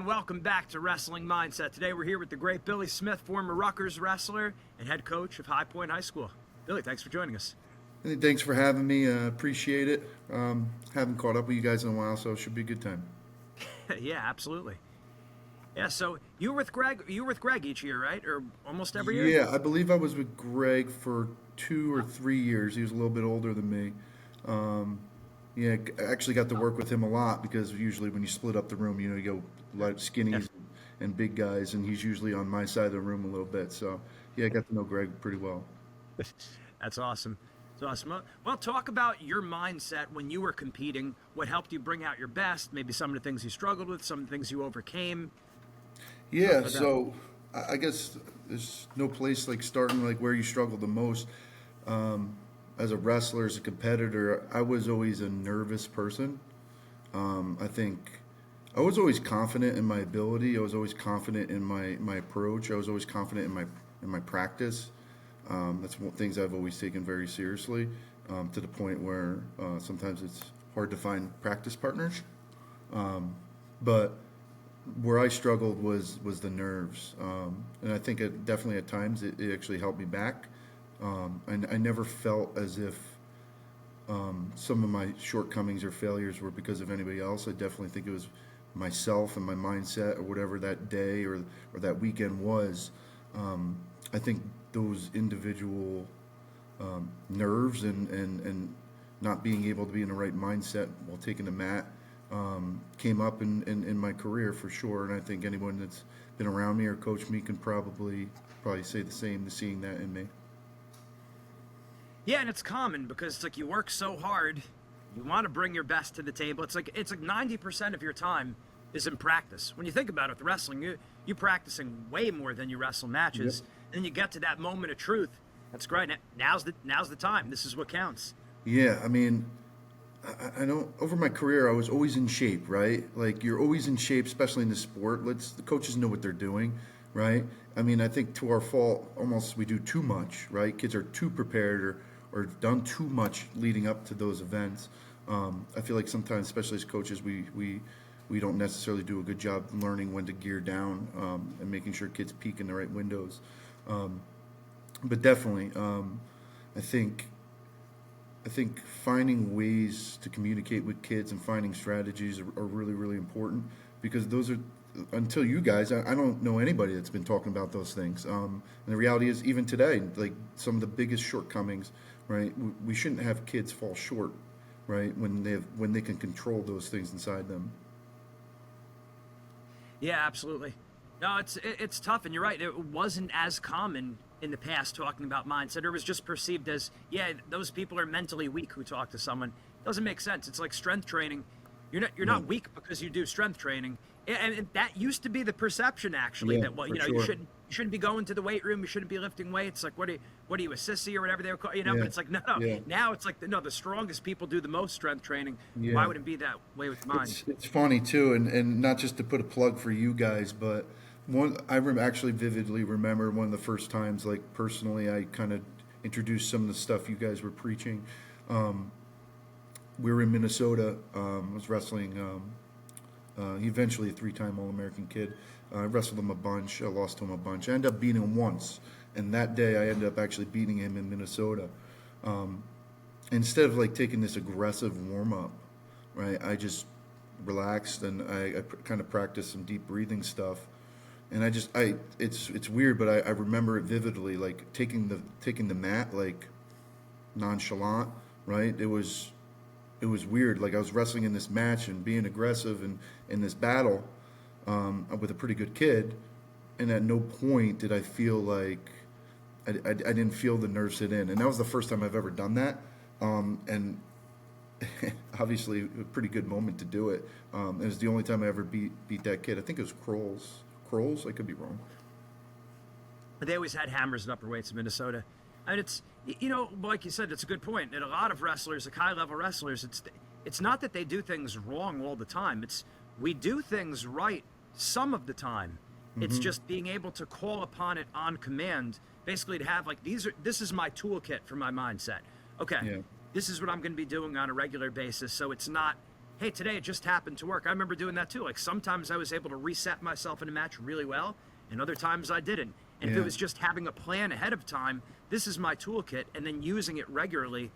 and welcome back to Wrestling Mindset. Today we're here with the great Billy Smith, former Rutgers wrestler and head coach of High Point High School. Billy, thanks for joining us. Hey, thanks for having me. Appreciate it. Haven't caught up with you guys in a while, so it should be a good time. Yeah, absolutely. Yeah, so you were with Greg each year, right? Or almost every year? Yeah, I believe I was with Greg for 2 or 3 years. He was a little bit older than me. Yeah, I actually got to work with him a lot because usually when you split up the room, you go like skinnies and big guys, and he's usually on my side of the room a little bit. So yeah, I got to know Greg pretty well. That's awesome. That's awesome. Well, talk about your mindset when you were competing. What helped you bring out your best? Maybe some of the things you struggled with, some of the things you overcame. Yeah, so I guess there's no place like starting like where you struggle the most. As a wrestler, as a competitor, I was always a nervous person. I think I was always confident in my ability. I was always confident in my approach. I was always confident in my practice. That's one things I've always taken very seriously, to the point where sometimes it's hard to find practice partners. But where I struggled was the nerves, and I think it definitely at times it actually held me back. I never felt as if some of my shortcomings or failures were because of anybody else. I definitely think it was myself and my mindset or whatever that day or that weekend was. I think those individual nerves and not being able to be in the right mindset while taking the mat came up in my career for sure. And I think anyone that's been around me or coached me can probably say the same, seeing that in me. Yeah, and it's common because it's like you work so hard, you want to bring your best to the table. It's like 90% of your time is in practice. When you think about it, with wrestling, you're practicing way more than you wrestle matches. Yep. And then you get to that moment of truth. That's great. Now's the time. This is what counts. Yeah, I mean, I know over my career I was always in shape, right? Like you're always in shape, especially in the sport. The coaches know what they're doing, right? I mean, I think to our fault, almost we do too much, right? Kids are too prepared or done too much leading up to those events. I feel like sometimes, especially as coaches, we don't necessarily do a good job learning when to gear down and making sure kids peak in the right windows. But definitely, I think finding ways to communicate with kids and finding strategies are really, really important because those are, until you guys, I don't know anybody that's been talking about those things. And the reality is, even today, like some of the biggest shortcomings, right? We shouldn't have kids fall short, right? When they can control those things inside them. Yeah, absolutely. No, it's tough, and you're right. It wasn't as common in the past talking about mindset. It was just perceived as, yeah, those people are mentally weak who talk to someone. It doesn't make sense. It's like strength training. You're not weak because you do strength training, and that used to be the perception actually. Yeah, That for you sure. shouldn't be going to the weight room. You shouldn't be lifting weights. Like what are you, a sissy or whatever they were called? Yeah, But it's like no. yeah, Now it's like the strongest people do the most strength training. Why yeah. would it be that way with mine? It's funny too, and not just to put a plug for you guys, but actually vividly remember one of the first times, like personally, I kind of introduced some of the stuff you guys were preaching. We were in Minnesota. I was wrestling. Eventually a 3-time All-American kid. I wrestled him a bunch. I lost to him a bunch. I ended up beating him once, and that day I ended up actually beating him in Minnesota. Instead of like taking this aggressive warm-up, right, I just relaxed and I kind of practiced some deep breathing stuff. And it's weird, but I remember it vividly, like taking the mat like nonchalant, right? It was weird. Like I was wrestling in this match and being aggressive and in this battle with a pretty good kid, and at no point did I feel like I didn't feel the nerves hit in, and that was the first time I've ever done that. And obviously a pretty good moment to do it. It was the only time I ever beat that kid. I think it was Kroll's. I could be wrong. But they always had hammers and upper weights in Minnesota. And it's, like you said, it's a good point. And a lot of wrestlers, like high-level wrestlers, it's not that they do things wrong all the time. It's we do things right some of the time. It's just being able to call upon it on command, basically to have like this is my toolkit for my mindset. Okay, Yeah. this is what I'm going to be doing on a regular basis. So it's not hey, today it just happened to work. I remember doing that too. Like sometimes I was able to reset myself in a match really well, and other times I didn't. And if it was just having a plan ahead of time, this is my toolkit, and then using it regularly,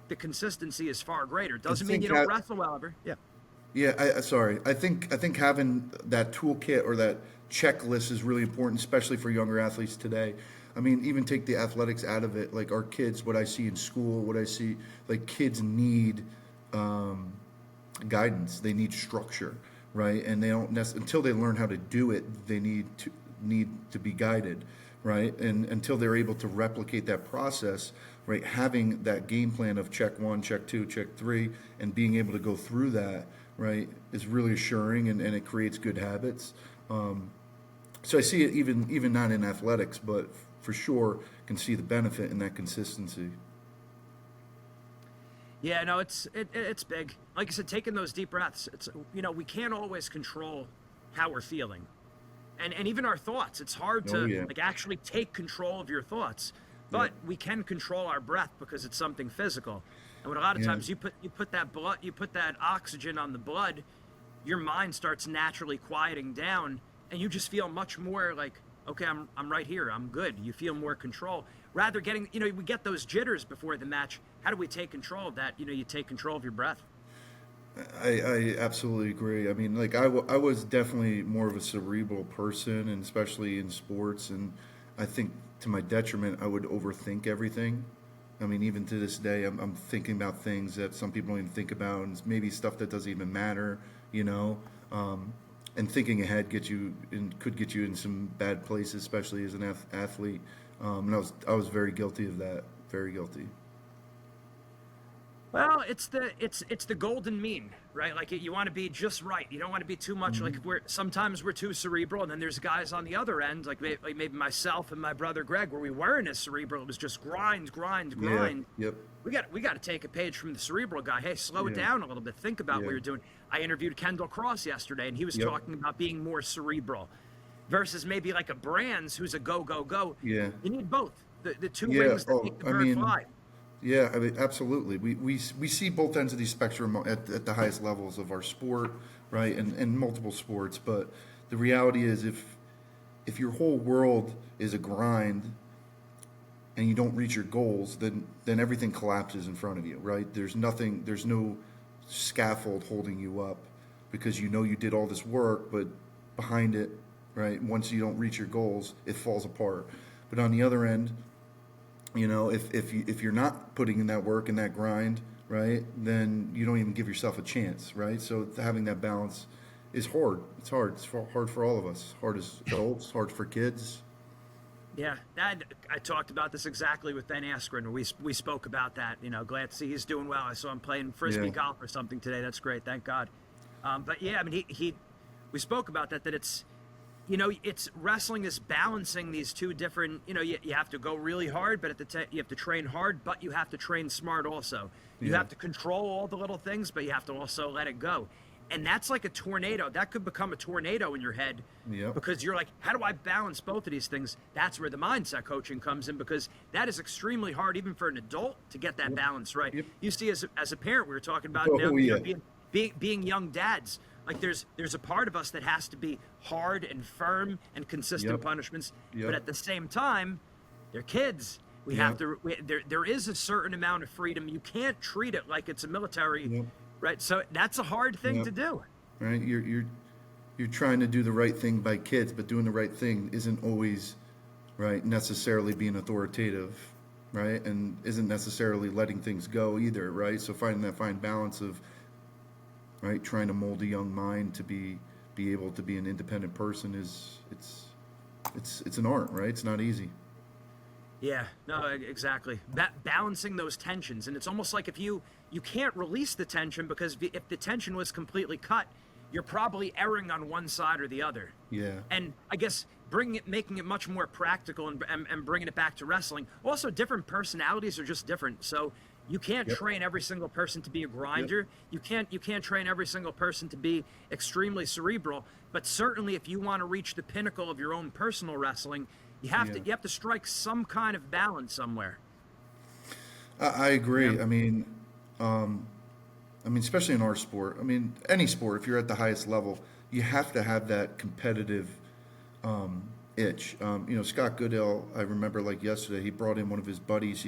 the consistency is far greater. Doesn't mean you don't wrestle well ever. Yeah. Yeah, sorry. I think having that toolkit or that checklist is really important, especially for younger athletes today. I mean, even take the athletics out of it. Like our kids, what I see in school, what I see, like kids need guidance. They need structure, right? And they don't until they learn how to do it. They need to be guided, right? And until they're able to replicate that process, right? Having that game plan of check 1, check 2, check 3, and being able to go through that, right, is really assuring, and it creates good habits. So I see it even not in athletics, but for sure can see the benefit in that consistency. Yeah, no, it's big. Like I said, taking those deep breaths. It's we can't always control how we're feeling, and even our thoughts. It's hard to like actually take control of your thoughts, but we can control our breath because it's something physical. And when a lot of times you put that oxygen on the blood, your mind starts naturally quieting down, and you just feel much more like, okay, I'm right here, I'm good. You feel more control. Rather getting, we get those jitters before the match. How do we take control of that? You take control of your breath. I absolutely agree. I mean, like I was definitely more of a cerebral person, and especially in sports, and I think to my detriment, I would overthink everything. I mean, even to this day, I'm thinking about things that some people don't even think about, and maybe stuff that doesn't even matter, and thinking ahead could get you in some bad places, especially as an athlete. And I was very guilty of that. Very guilty. Well, it's the golden mean, right? Like you want to be just right. You don't want to be too much. Like sometimes we're too cerebral, and then there's guys on the other end, like maybe myself and my brother Greg, where we weren't as cerebral. It was just grind. Yeah, yep. We got to take a page from the cerebral guy. Hey, slow it down a little bit. Think about what you're doing. I interviewed Kendall Cross yesterday, and he was talking about being more cerebral versus maybe like a Brands who's a go. Yeah. You need both. The two wings that make the bird fly. Yeah, I mean, absolutely. We see both ends of the spectrum at the highest levels of our sport, right, and multiple sports. But the reality is, if your whole world is a grind and you don't reach your goals, then everything collapses in front of you, right? There's no scaffold holding you up because you did all this work, but behind it, right, once you don't reach your goals, it falls apart. But on the other end, if you're not putting in that work and that grind, right, then you don't even give yourself a chance, right? So having that balance is hard. It's hard. It's hard for all of us. Hard as adults, hard for kids. Yeah, I talked about this exactly with Ben Askren. We spoke about that. Glad to see he's doing well. I saw him playing frisbee golf or something today. That's great. Thank God. But yeah, I mean, we spoke about that it's, it's wrestling is balancing these two different, you have to go really hard, but you have to train hard, but you have to train smart also. You have to control all the little things, but you have to also let it go. And that's like a tornado. That could become a tornado in your head because you're like, how do I balance both of these things? That's where the mindset coaching comes in, because that is extremely hard, even for an adult, to get that balance right. You see, as a parent, we were talking about being young dads. Like there's a part of us that has to be hard and firm and consistent punishments, but at the same time, they're kids. We have to. There is a certain amount of freedom. You can't treat it like it's a military, right? So that's a hard thing to do. Right, you're trying to do the right thing by kids, but doing the right thing isn't always, right, necessarily being authoritative, right, and isn't necessarily letting things go either, right? So finding that fine balance of, right, trying to mold a young mind to be able to be an independent person it's an art, right? It's not easy. Yeah, no, exactly. Balancing those tensions, and it's almost like if you can't release the tension, because if the tension was completely cut, you're probably erring on one side or the other. Yeah. And I guess making it much more practical and bringing it back to wrestling. Also, different personalities are just different, so you can't train every single person to be a grinder. You can't train every single person to be extremely cerebral. But certainly, if you want to reach the pinnacle of your own personal wrestling, you have to strike some kind of balance somewhere. I agree. I mean, I mean, especially in our sport. I mean, any sport, if you're at the highest level, you have to have that competitive itch. Scott Goodell, I remember like yesterday, he brought in one of his buddies.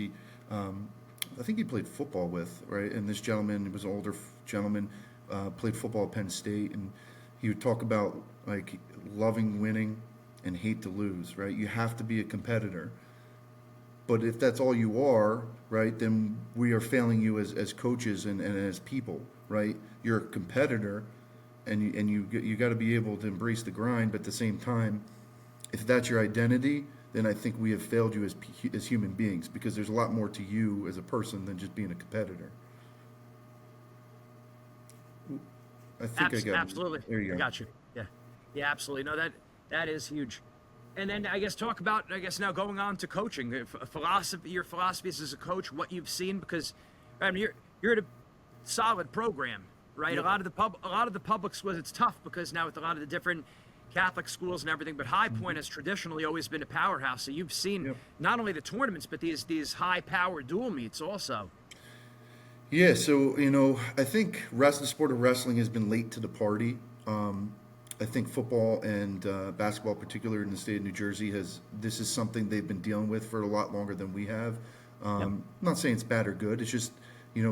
I think he played football with, right? And this gentleman, he was an older gentleman, played football at Penn State, and he would talk about like loving winning and hate to lose, right? You have to be a competitor. But if that's all you are, right, then we are failing you as coaches and as people, right? You're a competitor, and you got to be able to embrace the grind. But at the same time, if that's your identity, then I think we have failed you as human beings, because there's a lot more to you as a person than just being a competitor. I think I got absolutely. There you go. I got you. Yeah, absolutely. No, that is huge. And then I guess talk about now going on to coaching, your philosophies as a coach, what you've seen, because I mean you're at a solid program, right? Yep. A lot of the public schools, it's tough because now with a lot of the different Catholic schools and everything, but High Point has traditionally always been a powerhouse. So you've seen not only the tournaments but these high power dual meets also. Yeah, so I think the sport of wrestling has been late to the party. I think football and basketball, particularly in the state of New Jersey, this is something they've been dealing with for a lot longer than we have. I'm not saying it's bad or good. It's just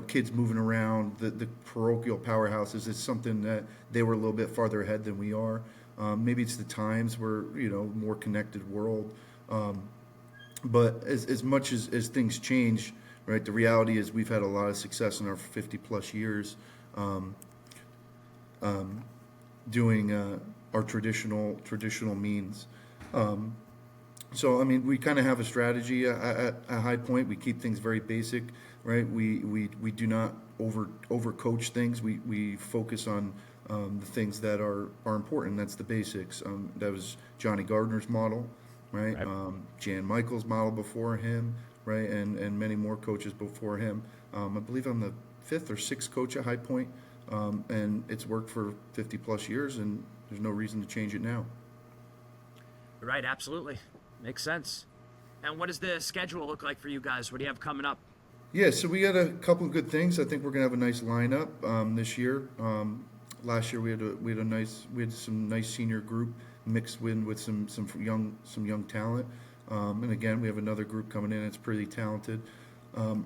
kids moving around. The parochial powerhouses is something that they were a little bit farther ahead than we are. Maybe it's the times, we're more connected world. But as much as things change, right? The reality is we've had a lot of success in our 50 plus years. Doing our traditional means. So I mean, we kind of have a strategy at High Point. We keep things very basic, right? We do not overcoach things. We focus on the things that are important. That's the basics. That was Johnny Gardner's model, right? Jan Michael's model before him, right? And many more coaches before him. I believe I'm the 5th or 6th coach at High Point. And it's worked for 50 plus years, and there's no reason to change it now. Right, absolutely. Makes sense. And what does the schedule look like for you guys? What do you have coming up? Yeah, so we had a couple of good things. I think we're gonna have a nice lineup this year. Last year we had some nice senior group mixed with some young talent. And again, we have another group coming in. It's pretty talented.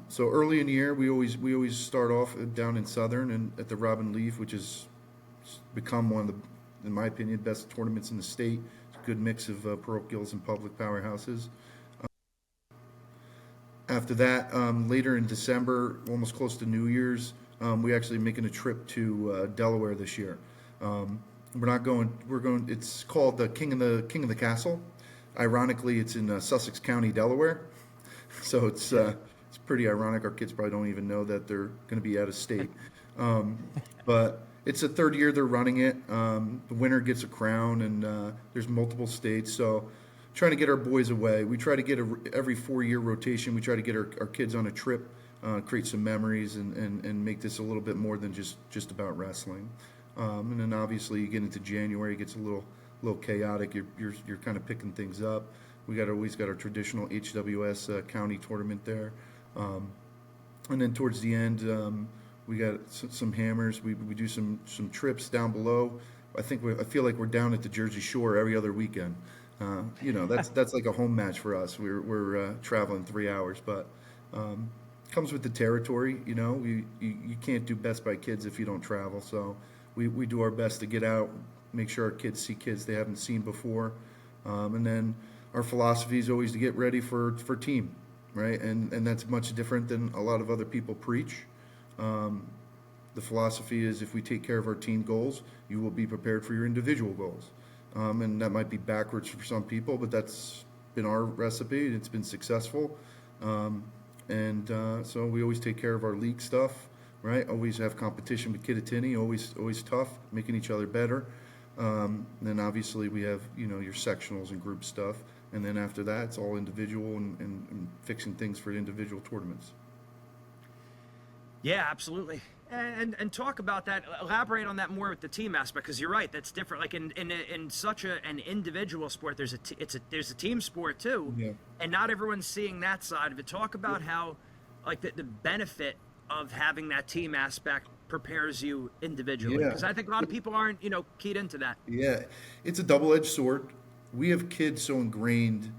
So early in the year, we always start off down in Southern and at the Robin Leaf, which has become one of the, in my opinion, best tournaments in the state. It's a good mix of parochials and public powerhouses. After that, later in December, almost close to New Year's, we're actually making a trip to Delaware this year. We're going. It's called the King of the Castle. Ironically, it's in Sussex County, Delaware. So it's pretty ironic. Our kids probably don't even know that they're going to be out of state. But it's the 3rd year they're running it. The winner gets a crown, and there's multiple states. So trying to get our boys away. We try to get every 4-year rotation. We try to get our kids on a trip, create some memories, and make this a little bit more than just about wrestling. And then obviously you get into January, it gets a little chaotic. You're kind of picking things up. We always got our traditional HWS county tournament there. And then towards the end, we got some hammers. We do some trips down below. I feel like we're down at the Jersey Shore every other weekend. That's like a home match for us. We're traveling 3 hours, but comes with the territory. You can't do best by kids if you don't travel. So we do our best to get out, make sure our kids see kids they haven't seen before, and then our philosophy is always to get ready for team. Right, and that's much different than a lot of other people preach. The philosophy is if we take care of our team goals, you will be prepared for your individual goals. And that might be backwards for some people, but that's been our recipe, and it's been successful. So we always take care of our league stuff, right? Always have competition with Kittatinny, always tough, making each other better. Then obviously we have, your sectionals and group stuff. And then after that, it's all individual and fixing things for individual tournaments. Yeah, absolutely. And talk about that. Elaborate on that more with the team aspect, because you're right. That's different. Like in such an individual sport, there's a team sport too, and not everyone's seeing that side of it. Talk about how, like the benefit of having that team aspect prepares you individually? Yeah. Because I think a lot of people aren't, keyed into that. Yeah, it's a double-edged sword. We have kids so ingrained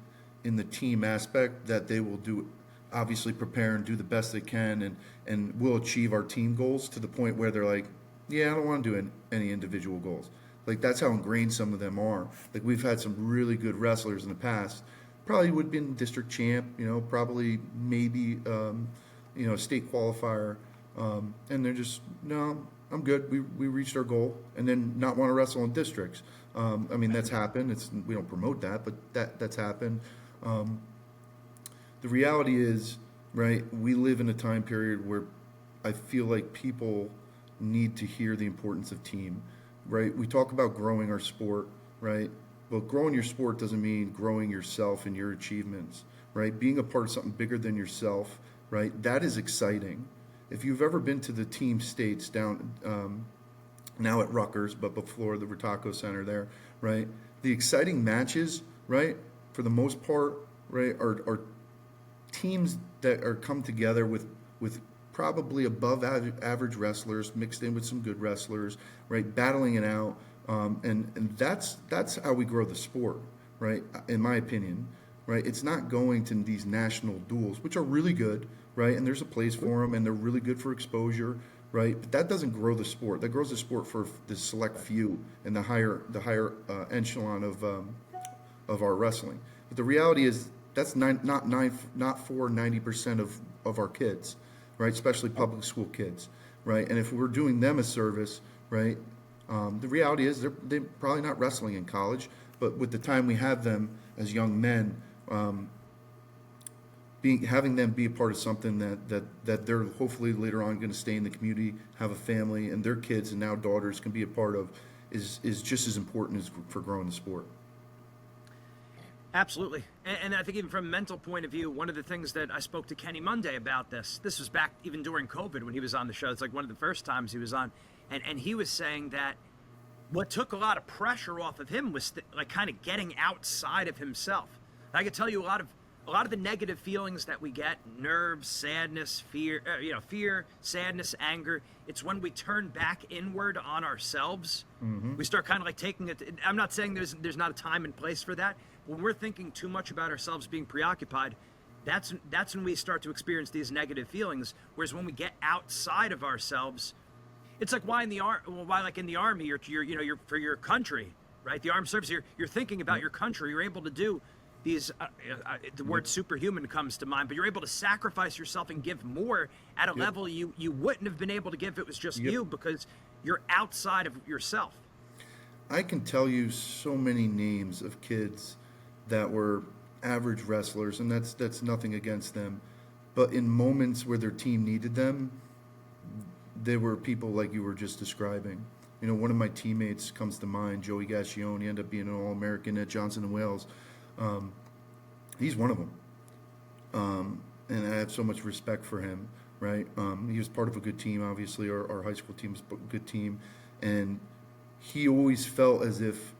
in the team aspect that they will do, obviously prepare and do the best they can, and will achieve our team goals to the point where they're like, yeah, I don't want to do any individual goals. Like that's how ingrained some of them are. Like we've had some really good wrestlers in the past. Probably would have been district champ, probably maybe, state qualifier, and they're just no. I'm good. We reached our goal, and then not want to wrestle in districts. I mean, that's happened. We don't promote that, but that's happened. The reality is, right? We live in a time period where I feel like people need to hear the importance of team, right? We talk about growing our sport, right? But growing your sport doesn't mean growing yourself and your achievements, right? Being a part of something bigger than yourself, right? That is exciting. If you've ever been to the team states down now at Rutgers, but before the Ritaco Center there, right? The exciting matches, right, for the most part, right, are teams that are come together with probably above average wrestlers mixed in with some good wrestlers, right, battling it out, and that's how we grow the sport, right? In my opinion, right? It's not going to these national duels, which are really good, right? And there's a place for them, and they're really good for exposure, right? But that doesn't grow the sport. That grows the sport for the select few and the higher echelon of our wrestling. But the reality is that's not for 90% of our kids, right? Especially public school kids, right? And if we're doing them a service, right? The reality is they're probably not wrestling in college, but with the time we have them as young men, having them be a part of something that they're hopefully later on going to stay in the community, have a family, and their kids and now daughters can be a part of is just as important as for growing the sport. Absolutely. And I think even from a mental point of view, one of the things that I spoke to Kenny Monday about this was back even during COVID when he was on the show. It's like one of the first times he was on. And he was saying that what took a lot of pressure off of him was like kind of getting outside of himself. I could tell you a lot of the negative feelings that we get, nerves, sadness, fear, sadness, anger, it's when we turn back inward on ourselves. We start kind of like taking it. I'm not saying there's not a time and place for that. When we're thinking too much about ourselves being preoccupied, that's when we start to experience these negative feelings. Whereas when we get outside of ourselves, it's like why in the army you're for your country, right? The armed services, you're thinking about your country. You're able to do these. The word superhuman comes to mind, but you're able to sacrifice yourself and give more at a level you wouldn't have been able to give if it was just you, because you're outside of yourself. I can tell you so many names of kids that were average wrestlers, and that's nothing against them, but in moments where their team needed them, they were people like you were just describing. One of my teammates comes to mind, Joey Gascione. He ended up being an All-American at Johnson & Wales. He's one of them, and I have so much respect for him, right? He was part of a good team, obviously. Our high school team was a good team, and he always felt as if,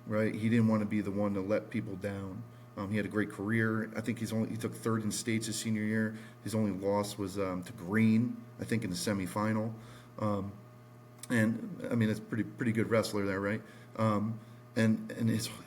right, he didn't want to be the one to let people down. He had a great career. I think he took third in states his senior year. His only loss was to Green, I think, in the semifinal. And I mean, that's pretty good wrestler there, right? And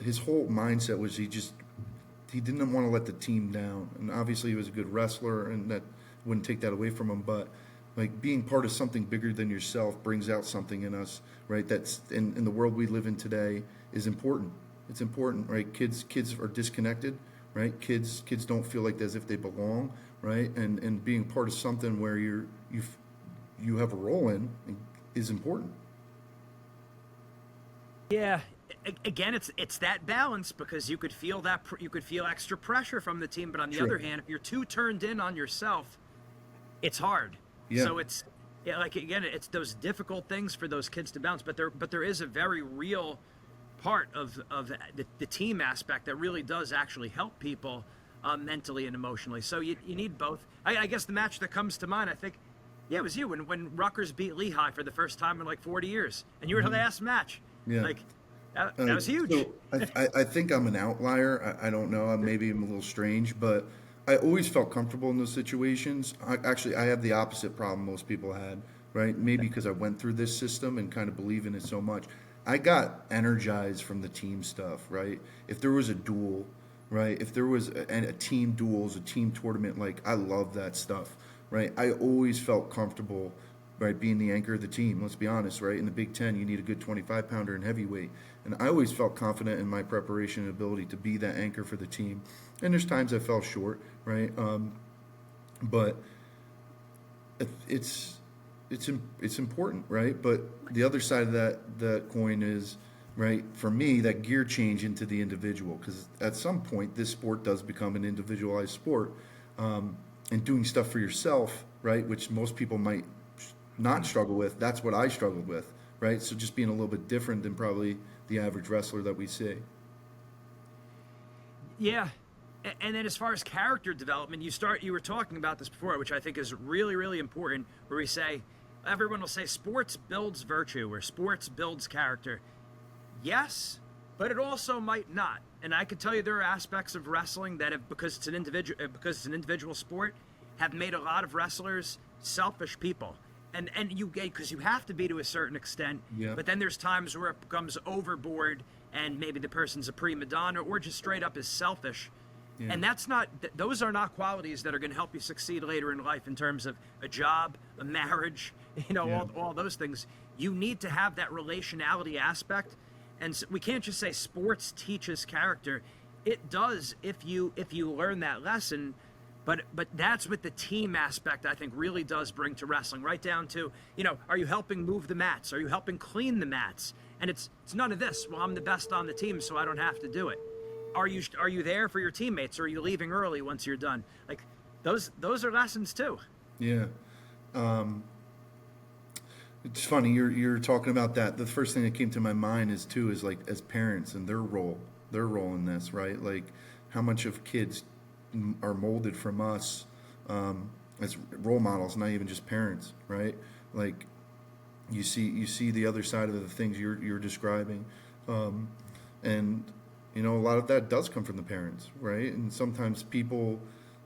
his whole mindset was he didn't want to let the team down. And obviously he was a good wrestler, and that wouldn't take that away from him. But like being part of something bigger than yourself brings out something in us, right? That's in the world we live in today is important. It's important, right? Kids are disconnected, right? Kids don't feel like as if they belong, right? And being part of something where you have a role in is important. Yeah. Again, it's that balance, because you could feel extra pressure from the team, but on the other hand, if you're too turned in on yourself, it's hard. Yeah. So it's it's those difficult things for those kids to balance, but there is a very real part of the team aspect that really does actually help people mentally and emotionally. So you need both. I guess the match that comes to mind, I think, it was you when Rutgers beat Lehigh for the first time in like 40 years, and you were the last match. Yeah. Like that was huge. So I think I'm an outlier. I don't know. Maybe I'm a little strange, but I always felt comfortable in those situations. I have the opposite problem most people had. right? Maybe because I went through this system and kind of believe in it so much. I got energized from the team stuff, right? If there was a duel, right? If there was a team duels, a team tournament, like I love that stuff, right? I always felt comfortable, right, being the anchor of the team. Let's be honest, right? In the Big Ten, you need a good 25-pounder in heavyweight, and I always felt confident in my preparation and ability to be that anchor for the team. And there's times I fell short, right? But it's important, right? But the other side of that coin is, right, for me, that gear change into the individual, because at some point this sport does become an individualized sport, and doing stuff for yourself, right, which most people might not struggle with. That's what I struggled with, right? So just being a little bit different than probably the average wrestler that we see. Yeah. And then as far as character development, you were talking about this before, which I think is really, really important, where we say, everyone will say sports builds virtue or sports builds character. Yes, but it also might not. And I can tell you there are aspects of wrestling that have, because it's an individual sport, have made a lot of wrestlers selfish people. And because you have to be to a certain extent, Yeah. but then there's times where it becomes overboard and maybe the person's a prima donna or just straight up is selfish. Yeah. And those are not qualities that are going to help you succeed later in life in terms of a job, a marriage, Yeah. all those things. You need to have that relationality aspect. And so we can't just say sports teaches character. It does if you learn that lesson. But that's what the team aspect, I think, really does bring to wrestling, right down to, are you helping move the mats? Are you helping clean the mats? And it's none of this. Well, I'm the best on the team, so I don't have to do it. Are you there for your teammates, or are you leaving early once you're done? Like, those are lessons too. Yeah. It's funny you're talking about that. The first thing that came to my mind is like as parents and their role in this, right? Like how much of kids are molded from us as role models, not even just parents, right? Like you see the other side of the things you're describing, and a lot of that does come from the parents, right? And sometimes people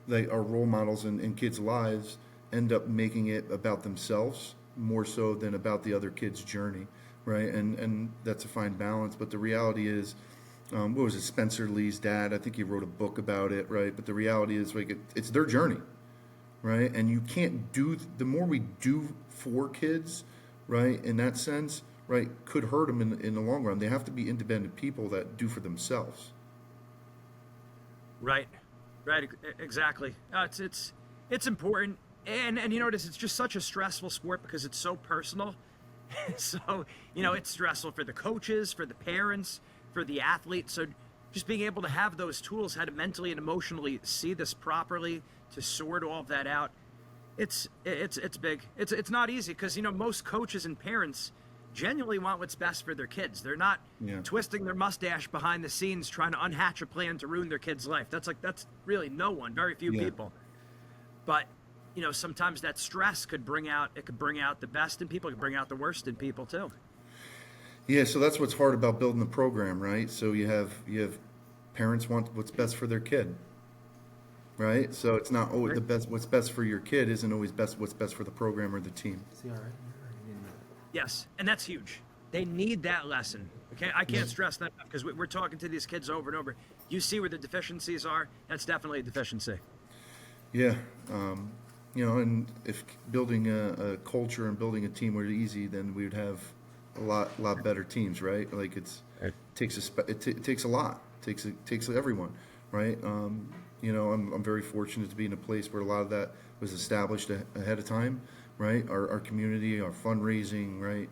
that are role models in kids' lives end up making it about themselves more so than about the other kid's journey, right? And that's a fine balance. But the reality is, what was it, Spencer Lee's dad? I think he wrote a book about it, right? But the reality is, like, it's their journey, right? And you can't the more we do for kids, right, in that sense, right, could hurt them in the long run. They have to be independent people that do for themselves. Right, exactly. It's important, and you notice it's just such a stressful sport because it's so personal. So it's stressful for the coaches, for the parents, for the athletes. So just being able to have those tools, how to mentally and emotionally see this properly, to sort all of that out, it's big. It's not easy because most coaches and parents genuinely want what's best for their kids. They're not twisting their mustache behind the scenes trying to unhatch a plan to ruin their kid's life. That's really no one, very few people. But sometimes that stress could bring out the best in people, it could bring out the worst in people too. Yeah, so that's what's hard about building the program, right? So you have parents want what's best for their kid, right? So it's not always the best. What's best for your kid isn't always what's best for the program or the team. Yes, and that's huge. They need that lesson. Okay, I can't stress that enough because we're talking to these kids over and over. You see where the deficiencies are. That's definitely a deficiency. Yeah, and if building a culture and building a team were easy, then we would have a lot better teams, right? Like it takes a lot. It takes everyone, right? I'm very fortunate to be in a place where a lot of that was established ahead of time, right? Our community, our fundraising, right?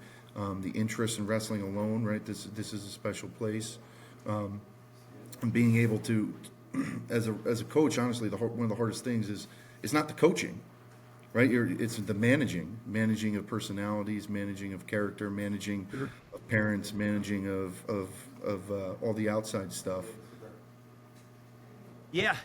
The interest in wrestling alone, right? This is a special place, and being able to, as a coach, honestly, one of the hardest things is it's not the coaching, right? It's the managing of personalities, managing of character, managing of parents, managing of all the outside stuff. Yeah,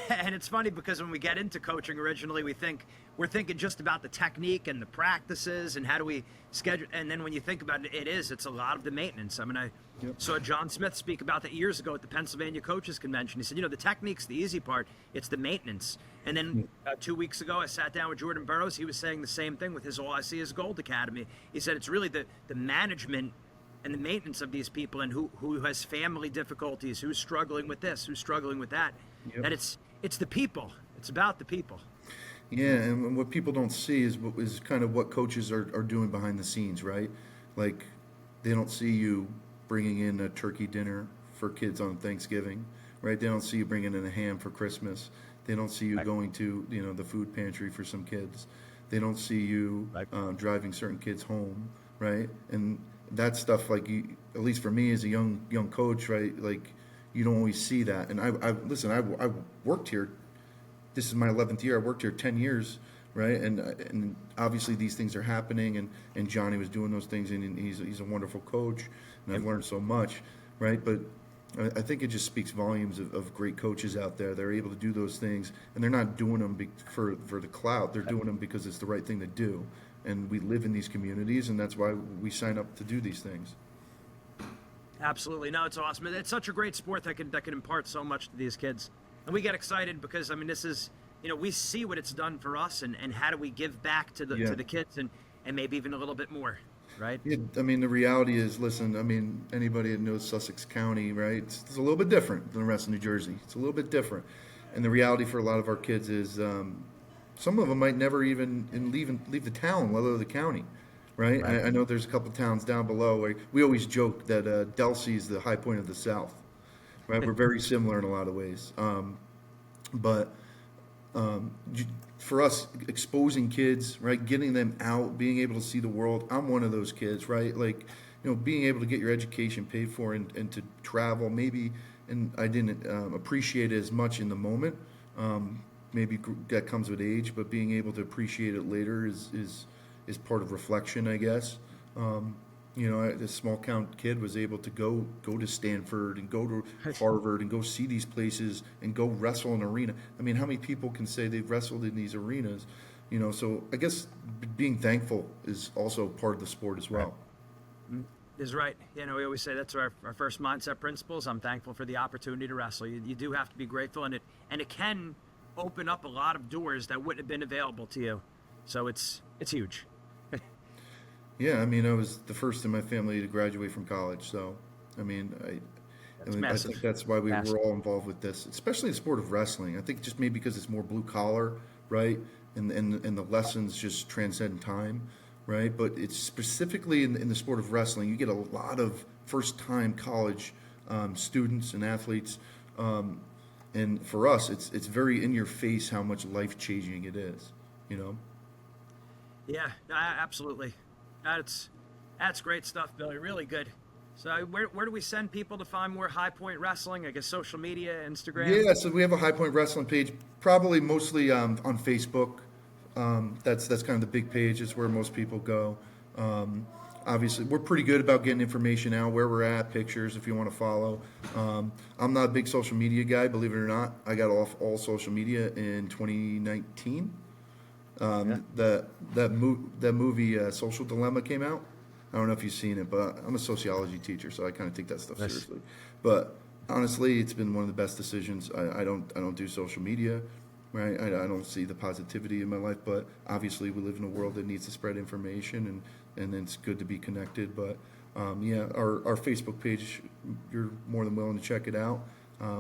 and it's funny because when we get into coaching originally, we think, we're thinking just about the technique and the practices and how do we schedule. And then when you think about it, it's a lot of the maintenance. I mean, I saw John Smith speak about that years ago at the Pennsylvania Coaches Convention. He said, the technique's the easy part, it's the maintenance. And then 2 weeks ago, I sat down with Jordan Burroughs. He was saying the same thing with his All I See Is Gold Academy. He said it's really the management and the maintenance of these people, and who has family difficulties, who's struggling with this, who's struggling with that. That it's the people. It's about the people. Yeah, and what people don't see is kind of what coaches are doing behind the scenes, right? Like, they don't see you bringing in a turkey dinner for kids on Thanksgiving, right? They don't see you bringing in a ham for Christmas. They don't see you going to, the food pantry for some kids. They don't see you driving certain kids home, right? And that stuff, like, at least for me as a young coach, right? Like, you don't always see that. And I worked here. This is my 11th year. I worked here 10 years, right? And obviously these things are happening, and Johnny was doing those things, and he's a wonderful coach, and I've learned so much, right? But I think it just speaks volumes of great coaches out there. They're able to do those things, and they're not doing them for the clout. They're doing them because it's the right thing to do. And we live in these communities, and that's why we sign up to do these things. Absolutely. No, it's awesome. It's such a great sport that can impart so much to these kids. And we get excited because, I mean, this is, we see what it's done for us, and how do we give back to the kids and maybe even a little bit more, right? Yeah, I mean, the reality is, listen, I mean, anybody that knows Sussex County, right, it's a little bit different than the rest of New Jersey. It's a little bit different. And the reality for a lot of our kids is some of them might never even leave the town, let alone the county, right? I know there's a couple towns down below where we always joke that Delsea is the high point of the South. Right, we're very similar in a lot of ways, but for us, exposing kids, right, getting them out, being able to see the world. I'm one of those kids, right? Like, being able to get your education paid for and to travel, maybe, and I didn't appreciate it as much in the moment. Maybe that comes with age, but being able to appreciate it later is part of reflection, I guess. This small town kid was able to go to Stanford and go to Harvard and go see these places and go wrestle in an arena. I mean, how many people can say they've wrestled in these arenas? So I guess being thankful is also part of the sport as well. Is right. We always say that's our first mindset principles. I'm thankful for the opportunity to wrestle. You do have to be grateful, and it can open up a lot of doors that wouldn't have been available to you. So it's huge. Yeah, I mean, I was the first in my family to graduate from college, so I mean, I think that's why we were all involved with this, especially the sport of wrestling. I think just maybe because it's more blue collar, right, and the lessons just transcend time, right? But it's specifically in the sport of wrestling, you get a lot of first-time college students and athletes, and for us, it's very in your face how much life-changing it is, Yeah, absolutely. That's great stuff, Billy. Really good. So where do we send people to find more High Point Wrestling? I guess social media, Instagram? Yeah, so we have a High Point Wrestling page, probably mostly on Facebook. That's kind of the big page. It's where most people go. Obviously, we're pretty good about getting information out, where we're at, pictures, if you want to follow. I'm not a big social media guy, believe it or not. I got off all social media in 2019. That movie Social Dilemma came out. I don't know if you've seen it, but I'm a sociology teacher, so I kind of take that stuff seriously. But honestly, it's been one of the best decisions. I don't do social media, right? I don't see the positivity in my life, but obviously we live in a world that needs to spread information, and it's good to be connected. But our Facebook page, you're more than willing to check it out.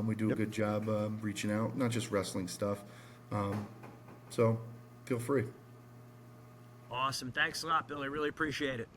We do a good job reaching out, not just wrestling stuff. So feel free. Awesome. Thanks a lot, Billy. Really appreciate it.